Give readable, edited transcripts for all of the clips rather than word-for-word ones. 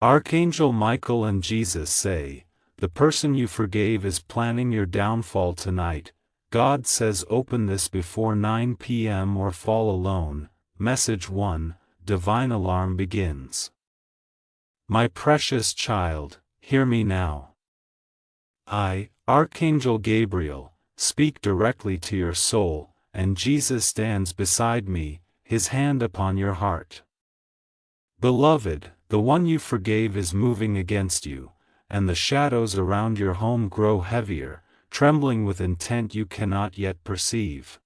Archangel Michael and Jesus say, the person you forgave is planning your downfall tonight. God says open this before 9 p.m. or fall alone. Message 1, Divine Alarm begins. My precious child, hear me now. I, Archangel Gabriel, speak directly to your soul, and Jesus stands beside me, his hand upon your heart. Beloved, the one you forgave is moving against you, and the shadows around your home grow heavier, trembling with intent you cannot yet perceive.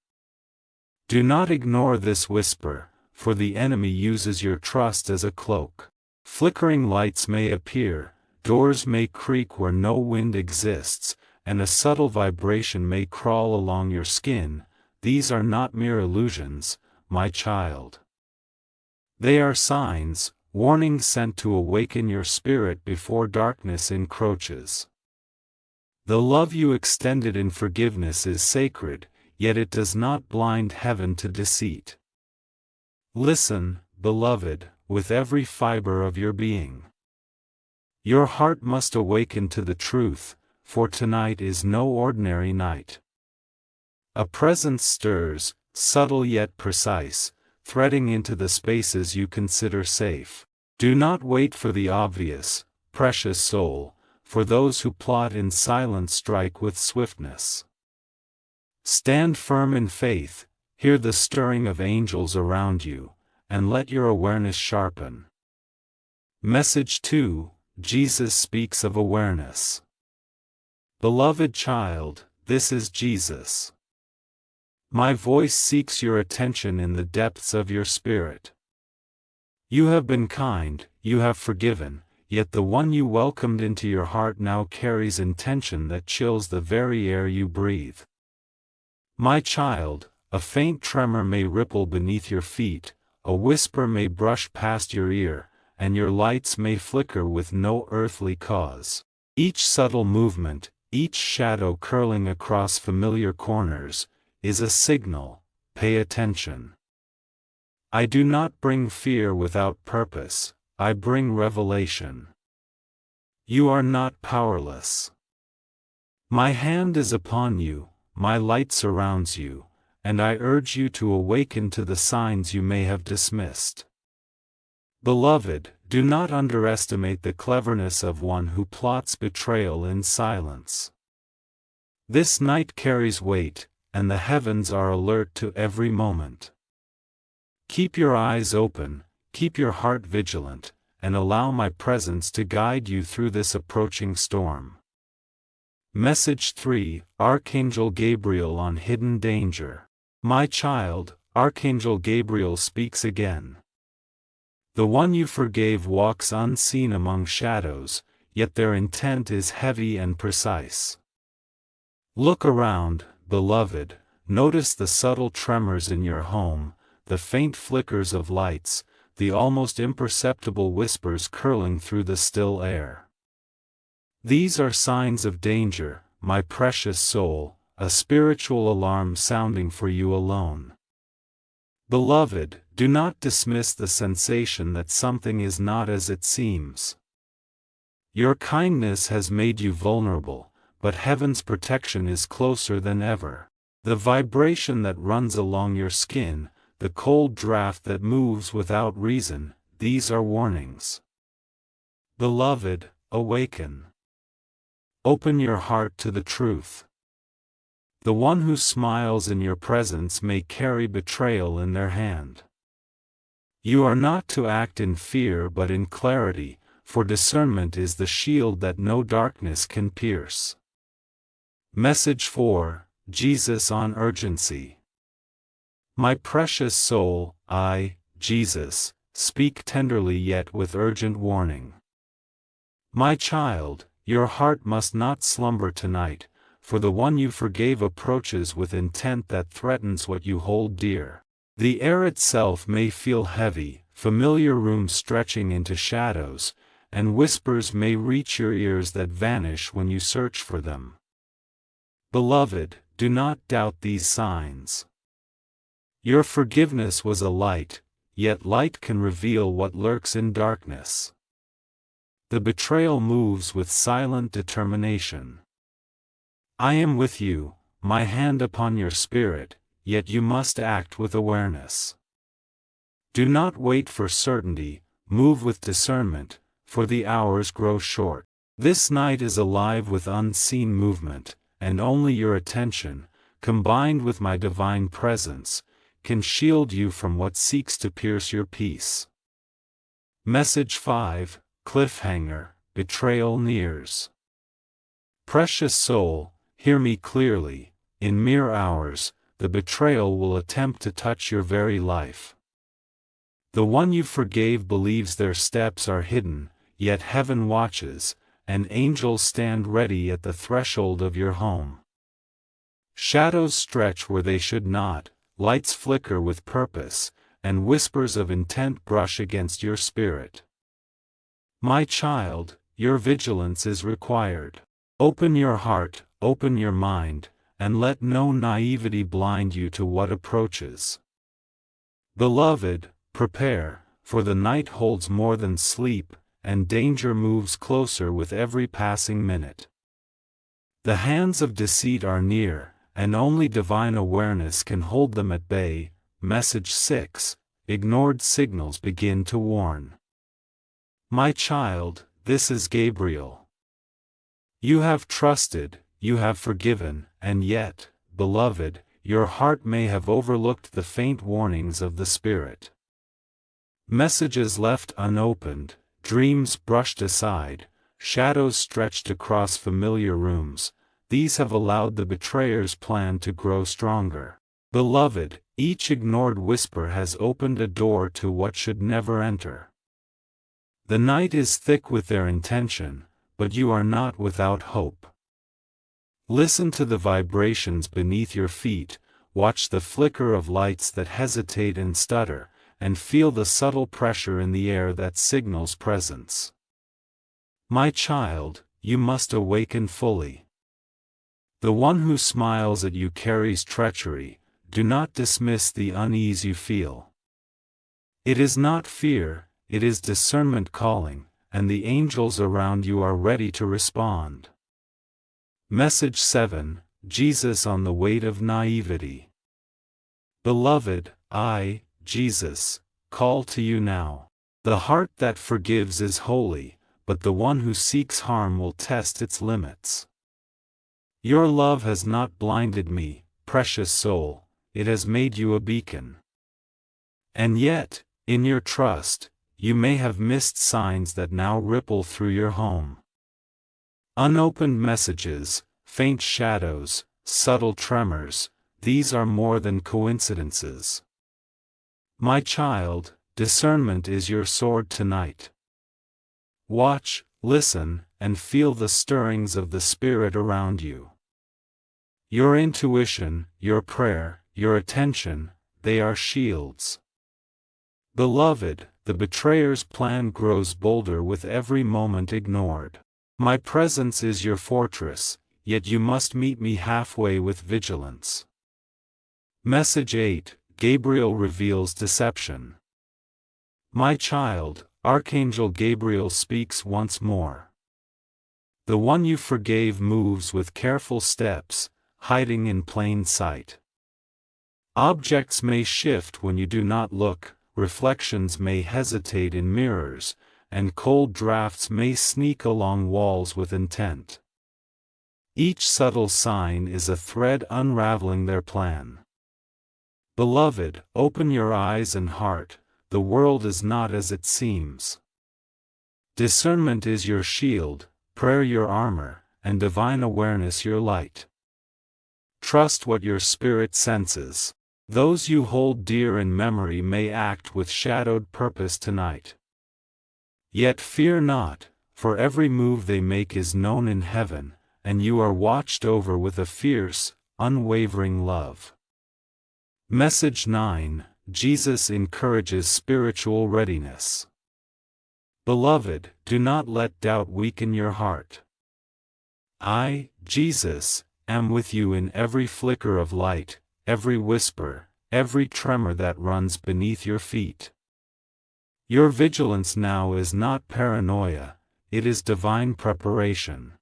Do not ignore this whisper, for the enemy uses your trust as a cloak. Flickering lights may appear, doors may creak where no wind exists, and a subtle vibration may crawl along your skin. These are not mere illusions, my child. They are signs, warnings sent to awaken your spirit before darkness encroaches. The love you extended in forgiveness is sacred, yet it does not blind heaven to deceit. Listen, beloved, with every fiber of your being. Your heart must awaken to the truth, for tonight is no ordinary night. A presence stirs, subtle yet precise, threading into the spaces you consider safe. Do not wait for the obvious, precious soul, for those who plot in silence strike with swiftness. Stand firm in faith, hear the stirring of angels around you, and let your awareness sharpen. Message 2, Jesus speaks of awareness. Beloved child, this is Jesus. My voice seeks your attention in the depths of your spirit. You have been kind, you have forgiven, yet the one you welcomed into your heart now carries intention that chills the very air you breathe. My child, a faint tremor may ripple beneath your feet, a whisper may brush past your ear, and your lights may flicker with no earthly cause. Each subtle movement, each shadow curling across familiar corners, is a signal. Pay attention. I do not bring fear without purpose, I bring revelation. You are not powerless. My hand is upon you, my light surrounds you, and I urge you to awaken to the signs you may have dismissed. Beloved, do not underestimate the cleverness of one who plots betrayal in silence. This night carries weight, and the heavens are alert to every moment. Keep your eyes open, keep your heart vigilant, and allow my presence to guide you through this approaching storm. Message 3, Archangel Gabriel on hidden danger. My child, Archangel Gabriel speaks again. The one you forgave walks unseen among shadows, yet their intent is heavy and precise. Look around, beloved, notice the subtle tremors in your home, the faint flickers of lights, the almost imperceptible whispers curling through the still air. These are signs of danger, my precious soul, a spiritual alarm sounding for you alone. Beloved, do not dismiss the sensation that something is not as it seems. Your kindness has made you vulnerable, but heaven's protection is closer than ever. The vibration that runs along your skin, the cold draft that moves without reason, these are warnings. Beloved, awaken. Open your heart to the truth. The one who smiles in your presence may carry betrayal in their hand. You are not to act in fear but in clarity, for discernment is the shield that no darkness can pierce. Message 4, Jesus on urgency. My precious soul, I, Jesus, speak tenderly yet with urgent warning. My child, your heart must not slumber tonight, for the one you forgave approaches with intent that threatens what you hold dear. The air itself may feel heavy, familiar rooms stretching into shadows, and whispers may reach your ears that vanish when you search for them. Beloved, do not doubt these signs. Your forgiveness was a light, yet light can reveal what lurks in darkness. The betrayal moves with silent determination. I am with you, my hand upon your spirit, yet you must act with awareness. Do not wait for certainty, move with discernment, for the hours grow short. This night is alive with unseen movement, and only your attention, combined with my divine presence, can shield you from what seeks to pierce your peace. Message 5, Cliffhanger, Betrayal Nears. Precious soul, hear me clearly, in mere hours, the betrayal will attempt to touch your very life. The one you forgave believes their steps are hidden, yet heaven watches, and angels stand ready at the threshold of your home. Shadows stretch where they should not, lights flicker with purpose, and whispers of intent brush against your spirit. My child, your vigilance is required. Open your heart, open your mind, and let no naivety blind you to what approaches. Beloved, prepare, for the night holds more than sleep, and danger moves closer with every passing minute. The hands of deceit are near, and only divine awareness can hold them at bay. Message 6, Ignored signals begin to warn. My child, this is Gabriel. You have trusted, you have forgiven, and yet, beloved, your heart may have overlooked the faint warnings of the Spirit. Messages left unopened, dreams brushed aside, shadows stretched across familiar rooms, these have allowed the betrayer's plan to grow stronger. Beloved, each ignored whisper has opened a door to what should never enter. The night is thick with their intention, but you are not without hope. Listen to the vibrations beneath your feet, watch the flicker of lights that hesitate and stutter, and feel the subtle pressure in the air that signals presence. My child, you must awaken fully. The one who smiles at you carries treachery. Do not dismiss the unease you feel. It is not fear, it is discernment calling, and the angels around you are ready to respond. Message 7, Jesus on the weight of naivety. Beloved, I, Jesus, call to you now. The heart that forgives is holy, but the one who seeks harm will test its limits. Your love has not blinded me, precious soul, it has made you a beacon. And yet, in your trust, you may have missed signs that now ripple through your home. Unopened messages, faint shadows, subtle tremors, these are more than coincidences. My child, discernment is your sword tonight. Watch, listen, and feel the stirrings of the Spirit around you. Your intuition, your prayer, your attention, they are shields. Beloved, the betrayer's plan grows bolder with every moment ignored. My presence is your fortress, yet you must meet me halfway with vigilance. Message 8, Gabriel reveals deception. My child, Archangel Gabriel speaks once more. The one you forgave moves with careful steps, hiding in plain sight. Objects may shift when you do not look, reflections may hesitate in mirrors, and cold drafts may sneak along walls with intent. Each subtle sign is a thread unraveling their plan. Beloved, open your eyes and heart, the world is not as it seems. Discernment is your shield, prayer your armor, and divine awareness your light. Trust what your spirit senses. Those you hold dear in memory may act with shadowed purpose tonight. Yet fear not, for every move they make is known in heaven, and you are watched over with a fierce, unwavering love. Message 9, Jesus encourages spiritual readiness. Beloved, do not let doubt weaken your heart. I, Jesus, am with you in every flicker of light, every whisper, every tremor that runs beneath your feet. Your vigilance now is not paranoia, it is divine preparation.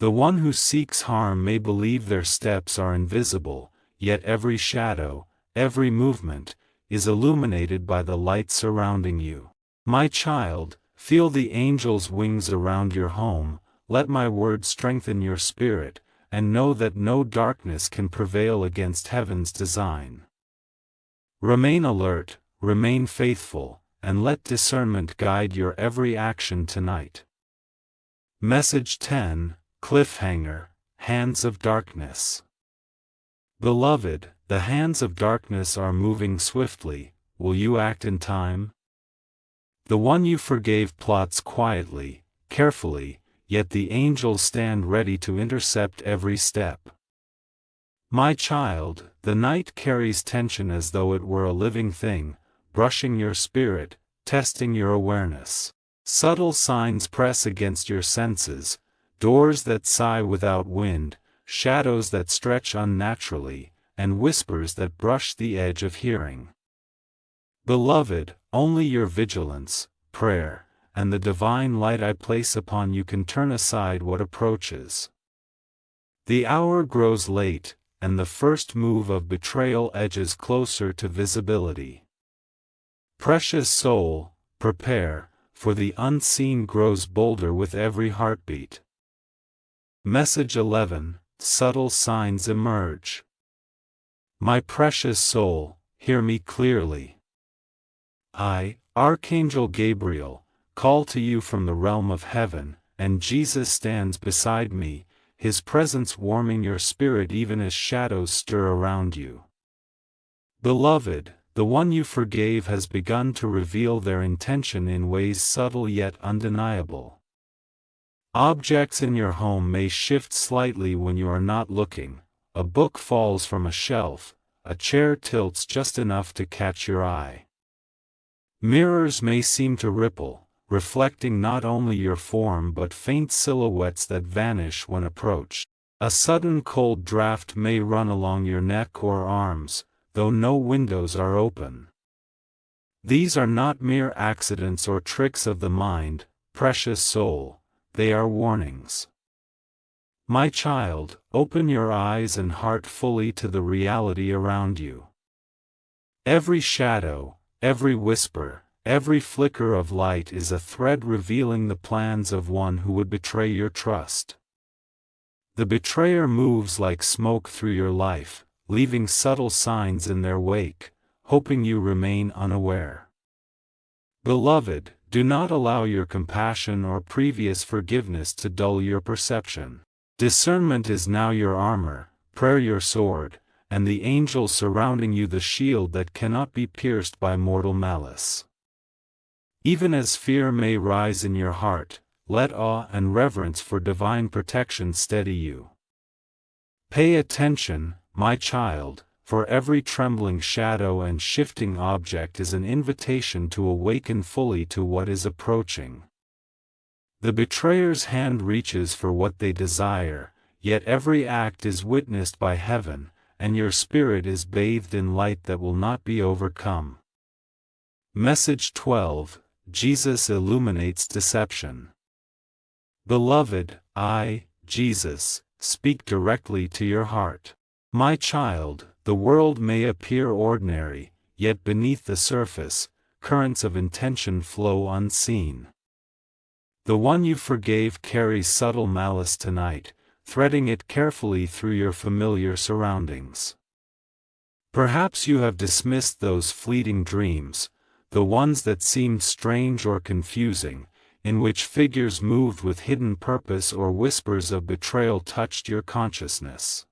The one who seeks harm may believe their steps are invisible, yet every shadow, every movement, is illuminated by the light surrounding you. My child, feel the angels' wings around your home, let my word strengthen your spirit, and know that no darkness can prevail against heaven's design. Remain alert, remain faithful, and let discernment guide your every action tonight. Message 10, Cliffhanger, Hands of Darkness. Beloved, the hands of darkness are moving swiftly, will you act in time? The one you forgave plots quietly, carefully, yet the angels stand ready to intercept every step. My child, the night carries tension as though it were a living thing, brushing your spirit, testing your awareness. Subtle signs press against your senses, doors that sigh without wind, shadows that stretch unnaturally, and whispers that brush the edge of hearing. Beloved, only your vigilance, prayer, and the divine light I place upon you can turn aside what approaches. The hour grows late, and the first move of betrayal edges closer to visibility. Precious soul, prepare, for the unseen grows bolder with every heartbeat. Message 11, Subtle signs emerge. My precious soul, hear me clearly. I, Archangel Gabriel, call to you from the realm of heaven, and Jesus stands beside me, his presence warming your spirit even as shadows stir around you. Beloved, the one you forgave has begun to reveal their intention in ways subtle yet undeniable. Objects in your home may shift slightly when you are not looking, a book falls from a shelf, a chair tilts just enough to catch your eye. Mirrors may seem to ripple, reflecting not only your form but faint silhouettes that vanish when approached. A sudden cold draft may run along your neck or arms, though no windows are open. These are not mere accidents or tricks of the mind, precious soul, they are warnings. My child, open your eyes and heart fully to the reality around you. Every shadow, every whisper, every flicker of light is a thread revealing the plans of one who would betray your trust. The betrayer moves like smoke through your life, leaving subtle signs in their wake, hoping you remain unaware. Beloved, do not allow your compassion or previous forgiveness to dull your perception. Discernment is now your armor, prayer your sword, and the angels surrounding you the shield that cannot be pierced by mortal malice. Even as fear may rise in your heart, let awe and reverence for divine protection steady you. Pay attention, my child, for every trembling shadow and shifting object is an invitation to awaken fully to what is approaching. The betrayer's hand reaches for what they desire, yet every act is witnessed by heaven, and your spirit is bathed in light that will not be overcome. Message 12, Jesus illuminates deception. Beloved, I, Jesus, speak directly to your heart. My child, the world may appear ordinary, yet beneath the surface, currents of intention flow unseen. The one you forgave carries subtle malice tonight, threading it carefully through your familiar surroundings. Perhaps you have dismissed those fleeting dreams, the ones that seemed strange or confusing, in which figures moved with hidden purpose or whispers of betrayal touched your consciousness.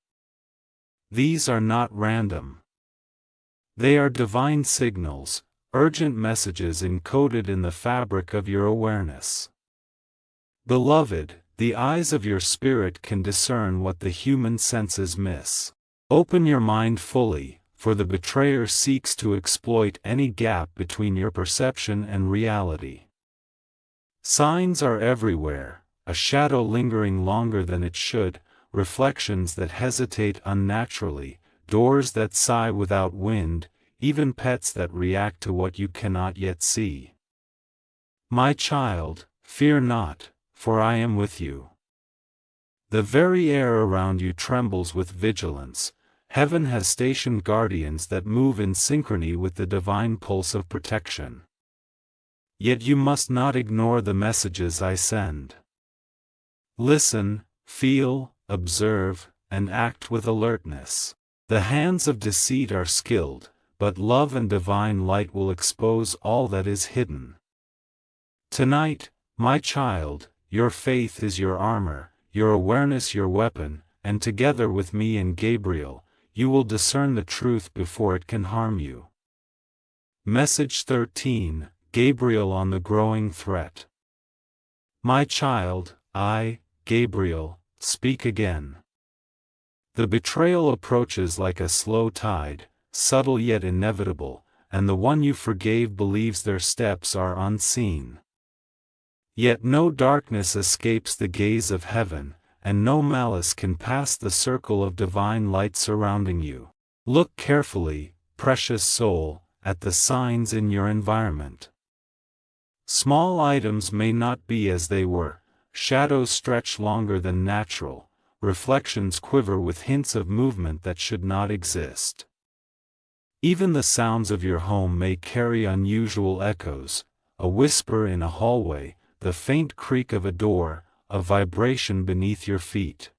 These are not random. They are divine signals, urgent messages encoded in the fabric of your awareness. Beloved, the eyes of your spirit can discern what the human senses miss. Open your mind fully, for the betrayer seeks to exploit any gap between your perception and reality. Signs are everywhere, a shadow lingering longer than it should, reflections that hesitate unnaturally, doors that sigh without wind, even pets that react to what you cannot yet see. My child, Fear not, for I am with you. The very air around you trembles with vigilance. Heaven has stationed guardians that move in synchrony with the divine pulse of protection. Yet you must not ignore the messages I send. Listen, feel, observe, and act with alertness. The hands of deceit are skilled, but love and divine light will expose all that is hidden. Tonight, my child, your faith is your armor, your awareness your weapon, and together with me and Gabriel, you will discern the truth before it can harm you. Message 13, Gabriel on the growing threat. My child, I, Gabriel, speak again. The betrayal approaches like a slow tide, subtle yet inevitable, and the one you forgave believes their steps are unseen. Yet no darkness escapes the gaze of heaven, and no malice can pass the circle of divine light surrounding you. Look carefully, precious soul, at the signs in your environment. Small items may not be as they were, shadows stretch longer than natural, reflections quiver with hints of movement that should not exist. Even the sounds of your home may carry unusual echoes, a whisper in a hallway, the faint creak of a door, a vibration beneath your feet.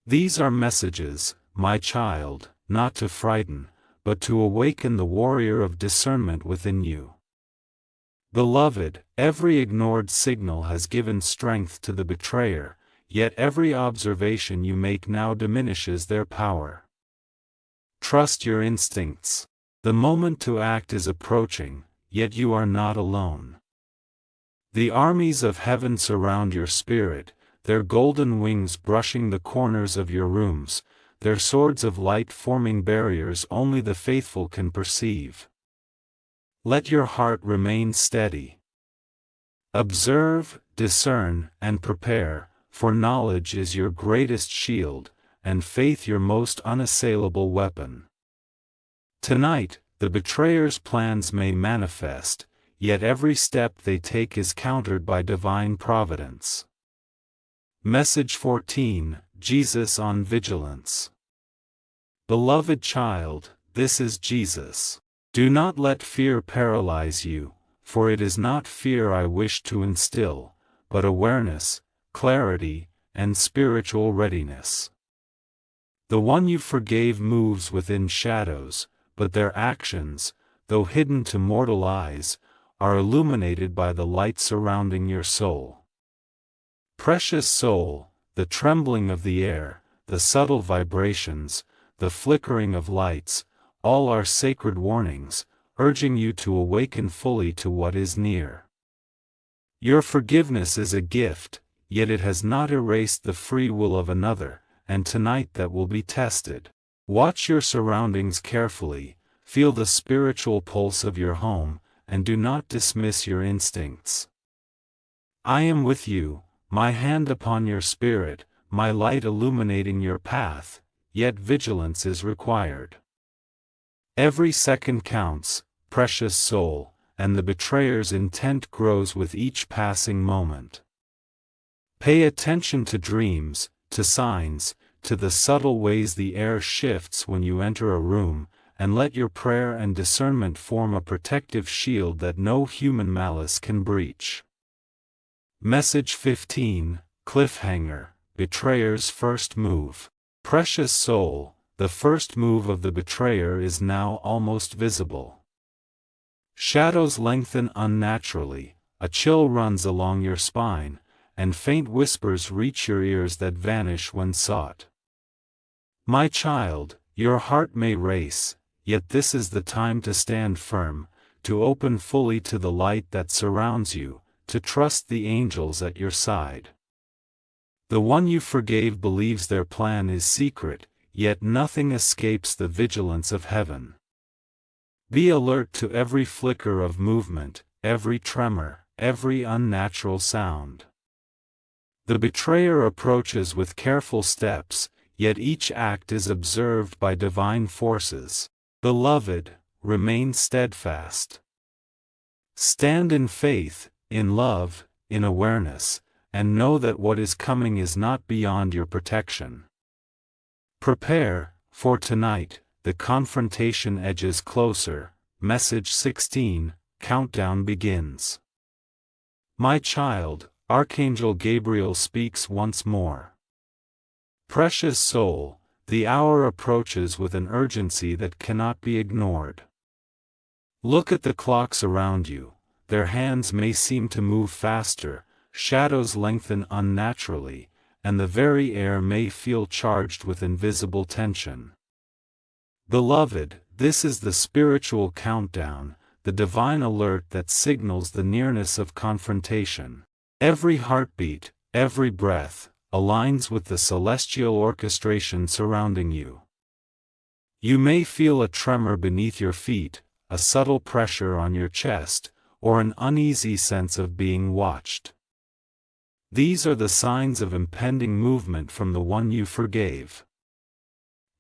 These are messages, my child, not to frighten, but to awaken the warrior of discernment within you. Beloved, every ignored signal has given strength to the betrayer, yet every observation you make now diminishes their power. Trust your instincts. The moment to act is approaching, yet you are not alone. The armies of heaven surround your spirit, their golden wings brushing the corners of your rooms, their swords of light forming barriers only the faithful can perceive. Let your heart remain steady. Observe, discern, and prepare, for knowledge is your greatest shield, and faith your most unassailable weapon. Tonight, the betrayer's plans may manifest, yet every step they take is countered by divine providence. Message 14, Jesus on vigilance. Beloved child, this is Jesus. Do not let fear paralyze you, for it is not fear I wish to instill, but awareness, clarity, and spiritual readiness. The one you forgave moves within shadows, but their actions, though hidden to mortal eyes, are illuminated by the light surrounding your soul. Precious soul, the trembling of the air, the subtle vibrations, the flickering of lights, all are sacred warnings, urging you to awaken fully to what is near. Your forgiveness is a gift, yet it has not erased the free will of another, and tonight that will be tested. Watch your surroundings carefully, feel the spiritual pulse of your home, and do not dismiss your instincts. I am with you, my hand upon your spirit, my light illuminating your path, yet vigilance is required. Every second counts, precious soul, and the betrayer's intent grows with each passing moment. Pay attention to dreams, to signs, to the subtle ways the air shifts when you enter a room, and let your prayer and discernment form a protective shield that no human malice can breach. Message 15, Cliffhanger, Betrayer's First Move. Precious soul, the first move of the betrayer is now almost visible. Shadows lengthen unnaturally, a chill runs along your spine, and faint whispers reach your ears that vanish when sought. My child, your heart may race, yet this is the time to stand firm, to open fully to the light that surrounds you, to trust the angels at your side. The one you forgave believes their plan is secret, yet nothing escapes the vigilance of heaven. Be alert to every flicker of movement, every tremor, every unnatural sound. The betrayer approaches with careful steps, yet each act is observed by divine forces. Beloved, remain steadfast. Stand in faith, in love, in awareness, and know that what is coming is not beyond your protection. Prepare, for tonight, the confrontation edges closer. Message 16, countdown begins. My child, Archangel Gabriel speaks once more. Precious soul, the hour approaches with an urgency that cannot be ignored. Look at the clocks around you. Their hands may seem to move faster, shadows lengthen unnaturally, and the very air may feel charged with invisible tension. Beloved, this is the spiritual countdown, the divine alert that signals the nearness of confrontation. Every heartbeat, every breath, aligns with the celestial orchestration surrounding you. You may feel a tremor beneath your feet, a subtle pressure on your chest, or an uneasy sense of being watched. These are the signs of impending movement from the one you forgave.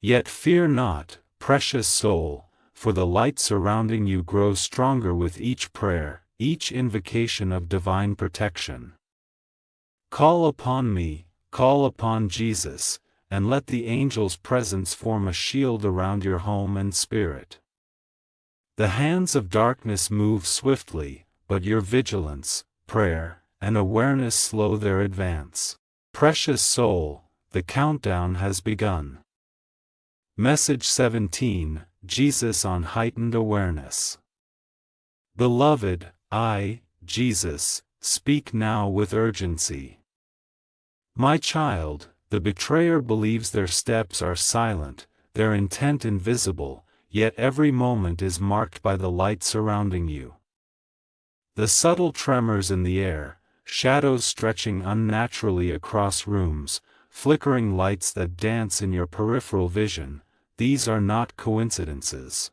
Yet fear not, precious soul, for the light surrounding you grows stronger with each prayer, each invocation of divine protection. Call upon me, call upon Jesus, and let the angel's presence form a shield around your home and spirit. The hands of darkness move swiftly, but your vigilance, prayer, and awareness slow their advance. Precious soul, the countdown has begun. Message 17, Jesus on heightened awareness. Beloved, I, Jesus, speak now with urgency. My child, the betrayer believes their steps are silent, their intent invisible, yet every moment is marked by the light surrounding you. The subtle tremors in the air, shadows stretching unnaturally across rooms, flickering lights that dance in your peripheral vision, these are not coincidences.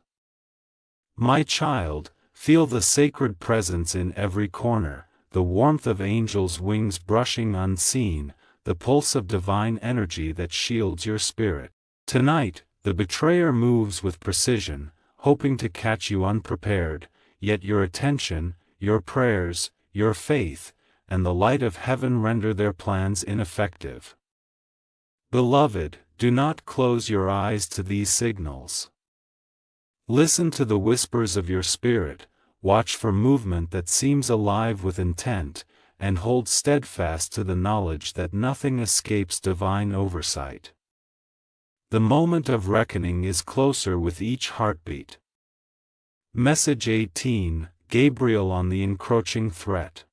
My child, feel the sacred presence in every corner, the warmth of angels' wings brushing unseen, the pulse of divine energy that shields your spirit. Tonight, the betrayer moves with precision, hoping to catch you unprepared, yet your attention, your prayers, your faith, and the light of heaven render their plans ineffective. Beloved, do not close your eyes to these signals. Listen to the whispers of your spirit, watch for movement that seems alive with intent, and hold steadfast to the knowledge that nothing escapes divine oversight. The moment of reckoning is closer with each heartbeat. Message 18, Gabriel on the encroaching threat.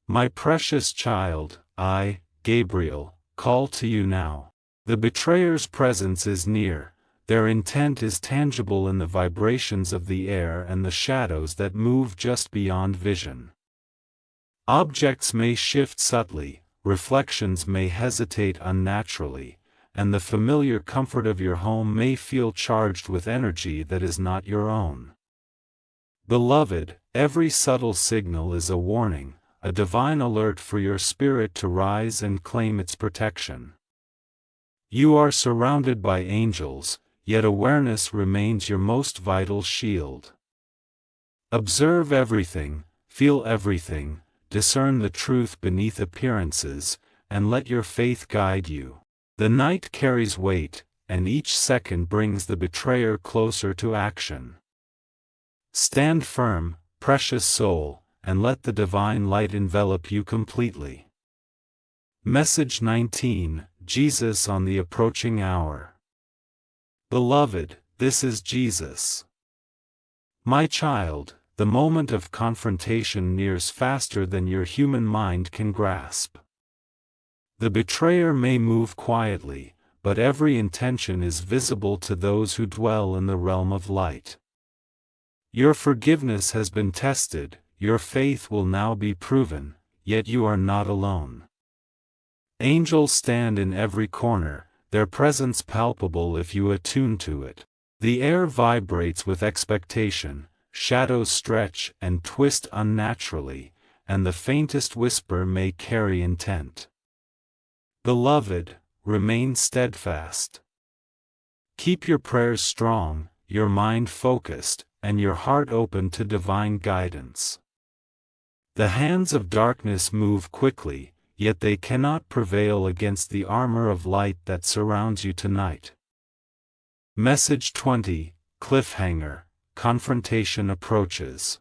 My precious child, I, Gabriel, call to you now. The betrayer's presence is near, their intent is tangible in the vibrations of the air and the shadows that move just beyond vision. Objects may shift subtly, reflections may hesitate unnaturally, and the familiar comfort of your home may feel charged with energy that is not your own. Beloved, every subtle signal is a warning, a divine alert for your spirit to rise and claim its protection. You are surrounded by angels, yet awareness remains your most vital shield. Observe everything, feel everything, discern the truth beneath appearances, and let your faith guide you. The night carries weight, and each second brings the betrayer closer to action. Stand firm, precious soul, and let the divine light envelop you completely. Message 19, Jesus on the approaching hour. Beloved, this is Jesus. My child, the moment of confrontation nears faster than your human mind can grasp. The betrayer may move quietly, but every intention is visible to those who dwell in the realm of light. Your forgiveness has been tested, your faith will now be proven, yet you are not alone. Angels stand in every corner, their presence palpable if you attune to it. The air vibrates with expectation, shadows stretch and twist unnaturally, and the faintest whisper may carry intent. Beloved, remain steadfast. Keep your prayers strong, your mind focused, and your heart open to divine guidance. The hands of darkness move quickly, yet they cannot prevail against the armor of light that surrounds you tonight. Message 20, Cliffhanger, Confrontation approaches.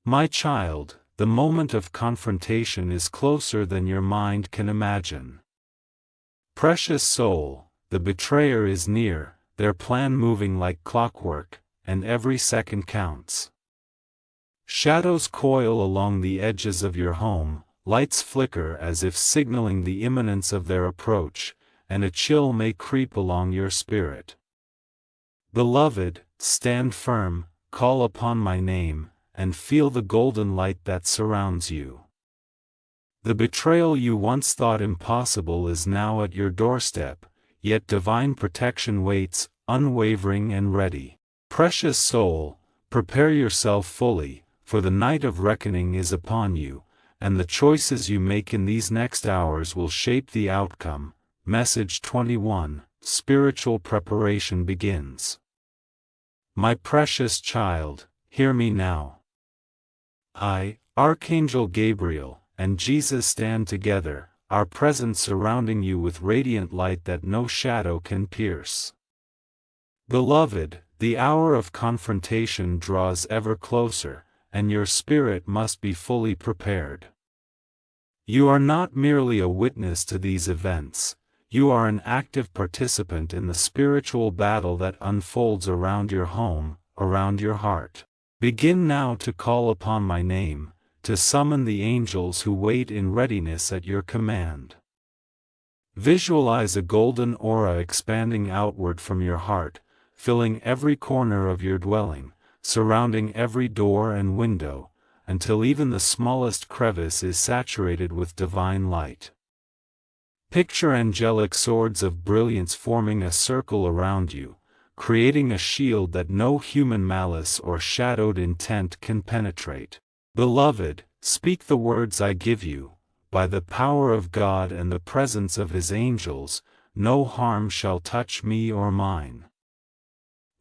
My child, the moment of confrontation is closer than your mind can imagine. Precious soul, the betrayer is near, their plan moving like clockwork, and every second counts. Shadows coil along the edges of your home, lights flicker as if signaling the imminence of their approach, and a chill may creep along your spirit. Beloved, stand firm, call upon my name, and feel the golden light that surrounds you. The betrayal you once thought impossible is now at your doorstep, yet divine protection waits, unwavering and ready. Precious soul, prepare yourself fully, for the night of reckoning is upon you, and the choices you make in these next hours will shape the outcome. Message 21, Spiritual preparation begins. My precious child, hear me now. I, Archangel Gabriel, and Jesus stand together, our presence surrounding you with radiant light that no shadow can pierce. Beloved, the hour of confrontation draws ever closer, and your spirit must be fully prepared. You are not merely a witness to these events, you are an active participant in the spiritual battle that unfolds around your home, around your heart. Begin now to call upon my name, to summon the angels who wait in readiness at your command. Visualize a golden aura expanding outward from your heart, filling every corner of your dwelling, surrounding every door and window, until even the smallest crevice is saturated with divine light. Picture angelic swords of brilliance forming a circle around you, creating a shield that no human malice or shadowed intent can penetrate. Beloved, speak the words I give you, by the power of God and the presence of His angels, no harm shall touch me or mine.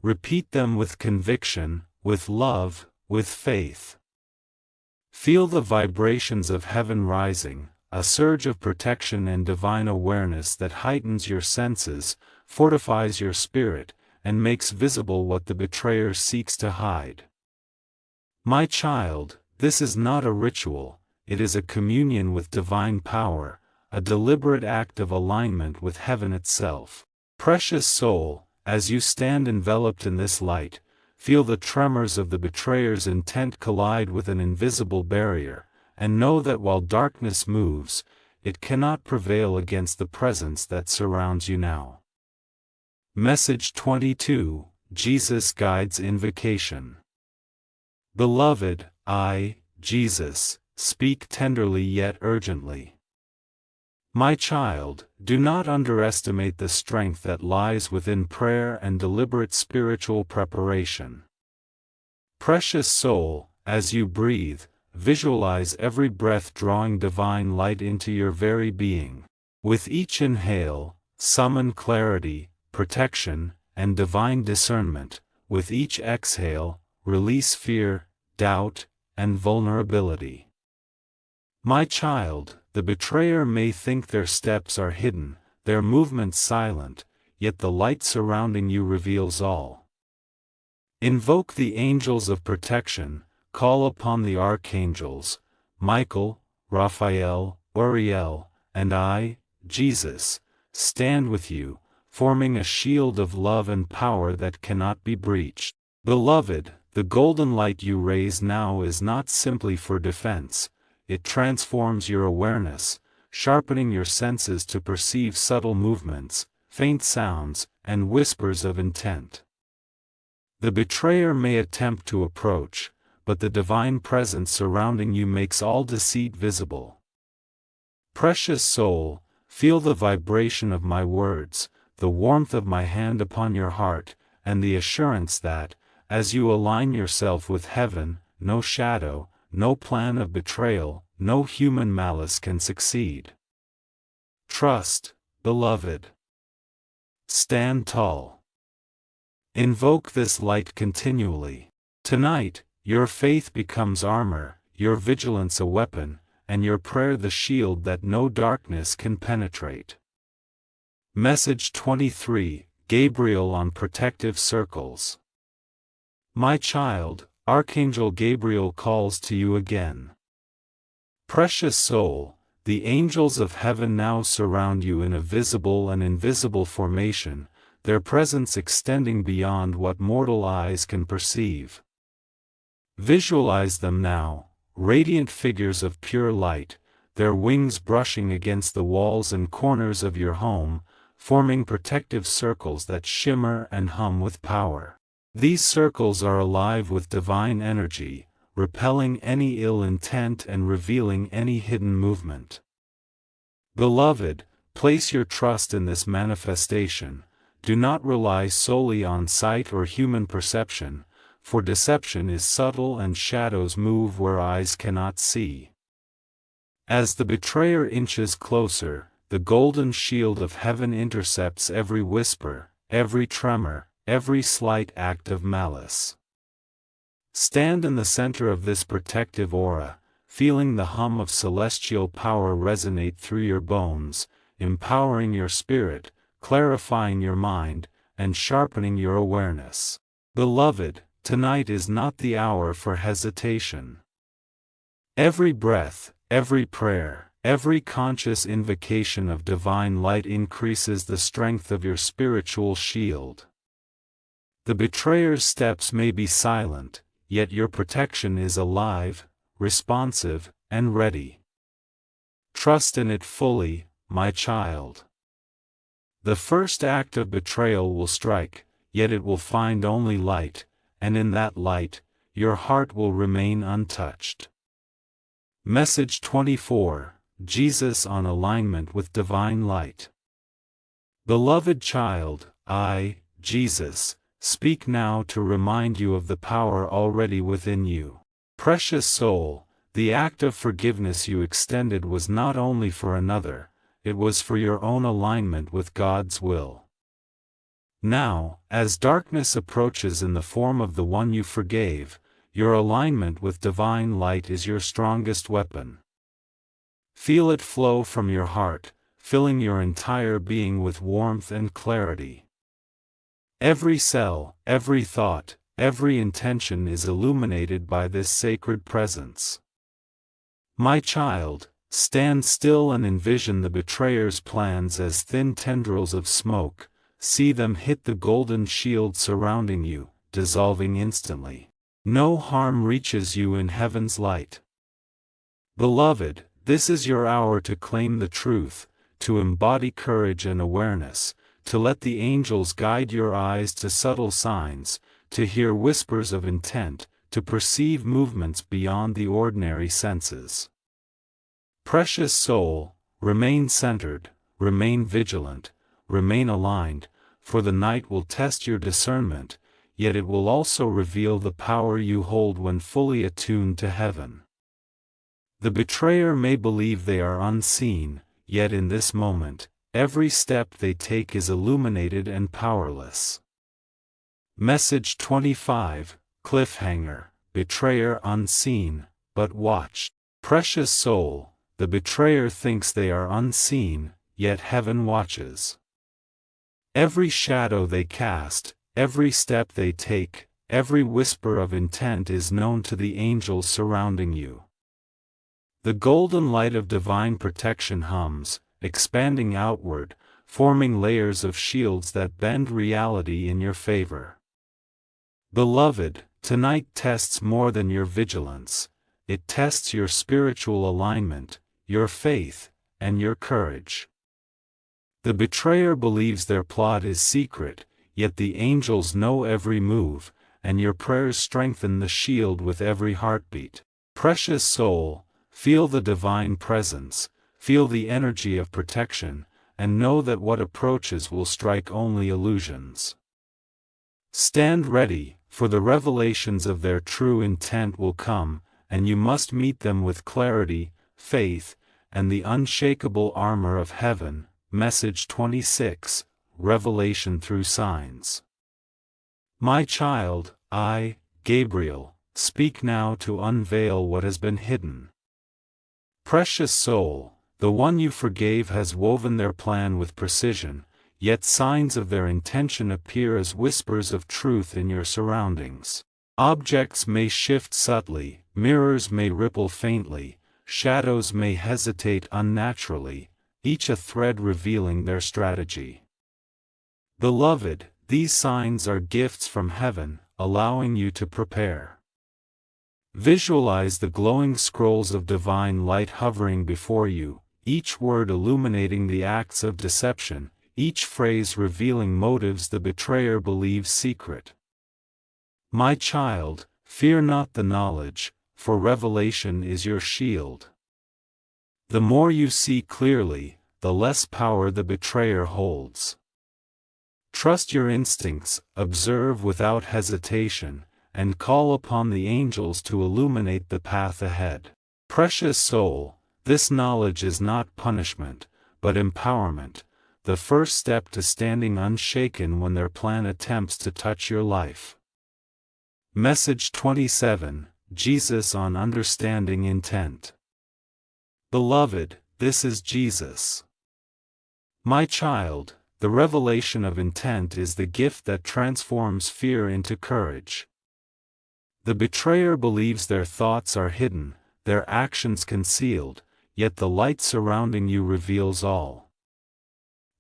Repeat them with conviction, with love, with faith. Feel the vibrations of heaven rising, a surge of protection and divine awareness that heightens your senses, fortifies your spirit, and makes visible what the betrayer seeks to hide. My child, this is not a ritual, it is a communion with divine power, a deliberate act of alignment with heaven itself. Precious soul, as you stand enveloped in this light, feel the tremors of the betrayer's intent collide with an invisible barrier, and know that while darkness moves, it cannot prevail against the presence that surrounds you now. Message 22, Jesus Guides Invocation. Beloved, I, Jesus, speak tenderly yet urgently. My child, do not underestimate the strength that lies within prayer and deliberate spiritual preparation. Precious soul, as you breathe, visualize every breath drawing divine light into your very being. With each inhale, summon clarity, protection, and divine discernment. With each exhale, release fear, doubt, and vulnerability. My child, the betrayer may think their steps are hidden, their movements silent, yet the light surrounding you reveals all. Invoke the angels of protection, call upon the archangels, Michael, Raphael, Uriel, and I, Jesus, stand with you, forming a shield of love and power that cannot be breached. Beloved, the golden light you raise now is not simply for defense, it transforms your awareness, sharpening your senses to perceive subtle movements, faint sounds, and whispers of intent. The betrayer may attempt to approach, but the divine presence surrounding you makes all deceit visible. Precious soul, feel the vibration of my words, the warmth of my hand upon your heart, and the assurance that, as you align yourself with heaven, no shadow, no plan of betrayal, no human malice can succeed. Trust, beloved. Stand tall. Invoke this light continually. Tonight, your faith becomes armor, your vigilance a weapon, and your prayer the shield that no darkness can penetrate. Message 23, Gabriel on protective circles. My child, Archangel Gabriel calls to you again. Precious soul, the angels of heaven now surround you in a visible and invisible formation, their presence extending beyond what mortal eyes can perceive. Visualize them now, radiant figures of pure light, their wings brushing against the walls and corners of your home, forming protective circles that shimmer and hum with power. These circles are alive with divine energy, repelling any ill intent and revealing any hidden movement. Beloved, place your trust in this manifestation. Do not rely solely on sight or human perception, for deception is subtle and shadows move where eyes cannot see. As the betrayer inches closer, the golden shield of heaven intercepts every whisper, every tremor, every slight act of malice. Stand in the center of this protective aura, feeling the hum of celestial power resonate through your bones, empowering your spirit, clarifying your mind, and sharpening your awareness. Beloved, tonight is not the hour for hesitation. Every breath, every prayer, every conscious invocation of divine light increases the strength of your spiritual shield. The betrayer's steps may be silent, yet your protection is alive, responsive, and ready. Trust in it fully, my child. The first act of betrayal will strike, yet it will find only light, and in that light, your heart will remain untouched. Message 24, Jesus on alignment with divine light. Beloved child, I, Jesus, speak now to remind you of the power already within you. Precious soul, the act of forgiveness you extended was not only for another, it was for your own alignment with God's will. Now, as darkness approaches in the form of the one you forgave, your alignment with divine light is your strongest weapon. Feel it flow from your heart, filling your entire being with warmth and clarity. Every cell, every thought, every intention is illuminated by this sacred presence. My child, stand still and envision the betrayer's plans as thin tendrils of smoke, see them hit the golden shield surrounding you, dissolving instantly. No harm reaches you in heaven's light. Beloved, this is your hour to claim the truth, to embody courage and awareness, to let the angels guide your eyes to subtle signs, to hear whispers of intent, to perceive movements beyond the ordinary senses. Precious soul, remain centered, remain vigilant, remain aligned, for the night will test your discernment, yet it will also reveal the power you hold when fully attuned to heaven. The betrayer may believe they are unseen, yet in this moment, every step they take is illuminated and powerless. Message 25, Cliffhanger, Betrayer unseen, but watched. Precious soul, the betrayer thinks they are unseen, yet heaven watches. Every shadow they cast, every step they take, every whisper of intent is known to the angels surrounding you. The golden light of divine protection hums, expanding outward, forming layers of shields that bend reality in your favor. Beloved, tonight tests more than your vigilance, it tests your spiritual alignment, your faith, and your courage. The betrayer believes their plot is secret, yet the angels know every move, and your prayers strengthen the shield with every heartbeat. Precious soul, feel the divine presence, feel the energy of protection, and know that what approaches will strike only illusions. Stand ready, for the revelations of their true intent will come, and you must meet them with clarity, faith, and the unshakable armor of heaven. Message 26, Revelation through signs. My child, I, Gabriel, speak now to unveil what has been hidden. Precious soul, the one you forgave has woven their plan with precision, yet signs of their intention appear as whispers of truth in your surroundings. Objects may shift subtly, mirrors may ripple faintly, shadows may hesitate unnaturally, each a thread revealing their strategy. Beloved, these signs are gifts from heaven, allowing you to prepare. Visualize the glowing scrolls of divine light hovering before you, each word illuminating the acts of deception, each phrase revealing motives the betrayer believes secret. My child, fear not the knowledge, for revelation is your shield. The more you see clearly, the less power the betrayer holds. Trust your instincts, observe without hesitation, and call upon the angels to illuminate the path ahead. Precious soul, this knowledge is not punishment, but empowerment, the first step to standing unshaken when their plan attempts to touch your life. Message 27, Jesus on Understanding Intent. Beloved, this is Jesus. My child, the revelation of intent is the gift that transforms fear into courage. The betrayer believes their thoughts are hidden, their actions concealed, yet the light surrounding you reveals all.